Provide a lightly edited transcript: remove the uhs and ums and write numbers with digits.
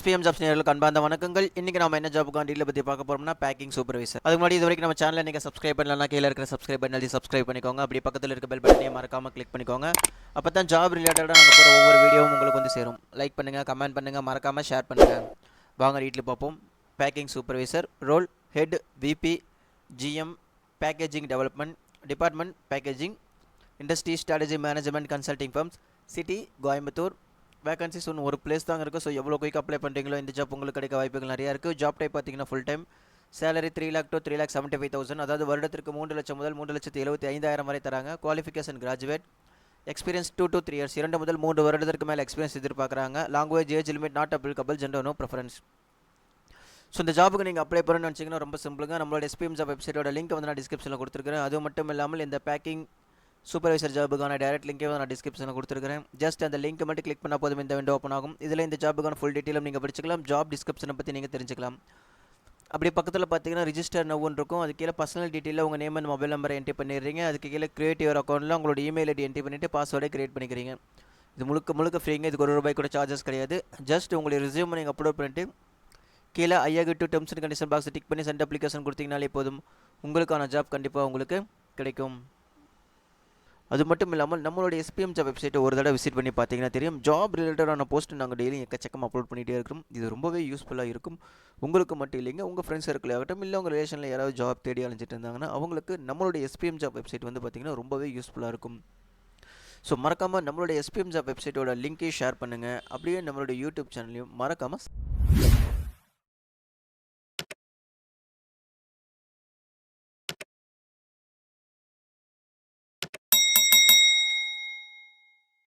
SPM Jobs நேயர்களுக்கு அன்பார்ந்த வணக்கங்கள். இன்னைக்கு நாம என்ன ஜாப் டீல் பத்தி பார்க்க போறோம்னா பேக்கிங் சூப்பர்வைசர். அதுக்கு முன்னாடி இது வரைக்கும் நம்ம சேனலை நீங்க சப்ஸ்கிரைப் பண்ணலனா கீழ இருக்கிற சப்ஸ்கிரைப் பட்டன் அழுத்தி சப்ஸ்கிரைப் பண்ணிக்கோங்க. அப்படியே பக்கத்துல இருக்க பெல் பட்டனையும் மறக்காம கிளிக் பண்ணிக்கோங்க. அப்பதான் ஜாப் ரிலேட்டடா நாங்க போற ஒவ்வொரு வீடியோவும் உங்களுக்கு வந்து சேரும். லைக் பண்ணுங்க, கமெண்ட் பண்ணுங்க, மறக்காம ஷேர் பண்ணுங்க. வாங்க டீல் பார்ப்போம். Packing supervisor role head VP GM packaging development department packaging industry strategy management consulting firms city Coimbatore. Vacancies ஒன்று ஒரு பிளேஸ் தாங்க இருக்குது. ஸோ எவ்வளோ குயிக் அப்ளை பண்ணுறீங்களோ இந்த ஜாப் உங்களுக்கு கிடைக்க வாய்ப்புகள் நிறையா இருக்குது. ஜாப் டைப் பார்த்தீங்கன்னா full time. Salary 3 lakh to 3,75,000, அதாவது வருடத்திற்கு 3 லட்சம் முதல் 3,75,000 வரை தராங்க. Qualification graduate. Experience 2 to 3 years, 2 முதல் 3 வருடத்திற்கு மேலே எக்ஸ்பீரியன்ஸ் எதிர்பார்க்குறாங்க. Language age limit not applicable, gender no preference. So இந்த ஜாபுக்கு நீங்கள் அப்ளை பண்ணணும்னு நினச்சிங்கன்னா ரொம்ப சிம்பிளுங்க. நம்மளோட SPM ஜாப் வெப்சைட்டோட லிங்க் வந்து நான் டிஸ்கிரிப்ஷனில் கொடுத்துருக்கேன். அது மட்டும் இல்லாமல் இந்த பேக்கிங் சூப்பர்வைசர் ஜாபுக்கான டைரக்ட் லிங்கே நான் டிஸ்கிரிப்ஷனில் கொடுத்துருக்கேன். ஜஸ்ட் அந்த லிங்க் மட்டும் கிளிக் பண்ணால் போதும் இந்த விண்டோ ஓப்பன் ஆகும். இதில் இந்த ஜாபுக்கான ஃபுல் டீட்டெயிலும் நீங்கள் படிச்சுக்கலாம். ஜாப் டிஸ்கிரிப்ஷனை பற்றி நீங்கள் தெரிஞ்சுக்கலாம். அப்படி பக்கத்தில் பார்த்தீங்கன்னா ரிஜிஸ்டர் நவ்வுன்னு இருக்கும். அது கீழே பர்சனல் டீட்டெயிலில் உங்கள் நேம் அண்ட் மொபைல் நம்பரை என்ட்ரி பண்ணிடுறீங்க. அதுக்கு கீழே கிரியேட் யுவர் அக்கௌண்ட்டில் உங்களோட இமெயில் ஐடி என்ட்ரி பண்ணிவிட்டு பாஸ்வேர்டை கிரியேட் பண்ணிக்கிறீங்க. இது முழுக்க ஃப்ரீங்க. இதுக்கு ₹1 கூட சார்ஜஸ் கிடையாது. ஜஸ்ட் உங்களுடைய ரிஸ்யூமை நீங்கள் அப்லோட் பண்ணிட்டு கீழே I agree to terms and condition box tick பண்ணி சென்ட் அப்ளிகேஷன் கொடுத்தீங்கனாலே போதும், உங்களுக்கான ஜாப் கண்டிப்பாக உங்களுக்கு கிடைக்கும். அது மட்டும் இல்லாமல் நம்மளுடைய SPM ஜாப் வெப்சைட்டை ஒரு தடவை விசிட் பண்ணி பார்த்தீங்கன்னா தெரியும், ஜாப் ரிலேட்டடான போஸ்ட் நாங்கள் டெய்லி எக்கச்சக்கமாக அப்லோட் பண்ணிகிட்டே இருக்கிறோம். இது ரொம்பவே யூஸ்ஃபுல்லாக இருக்கும். உங்களுக்கு மட்டும் இல்லைங்க, உங்கள் ஃப்ரெண்ட்ஸ் சர்க்கிள் ஆகட்டும், இல்லை உங்கள் ரிலேஷனில் யாராவது ஜாப் தேடி அலைஞ்சிட்டு இருந்தாங்கன்னா அவங்களுக்கு நம்மளுடைய SPM ஜாப் வெப்சைட் வந்து பார்த்திங்கன்னா ரொம்பவே யூஸ்ஃபுல்லாக இருக்கும். ஸோ மறக்காமல் நம்மளுடைய SPM ஜாப் வெப்சைட்டோட லிங்க்கையும் ஷேர் பண்ணுங்கள். அப்படியே நம்மளுடைய யூடியூப் சேனலையும் மறக்காமல்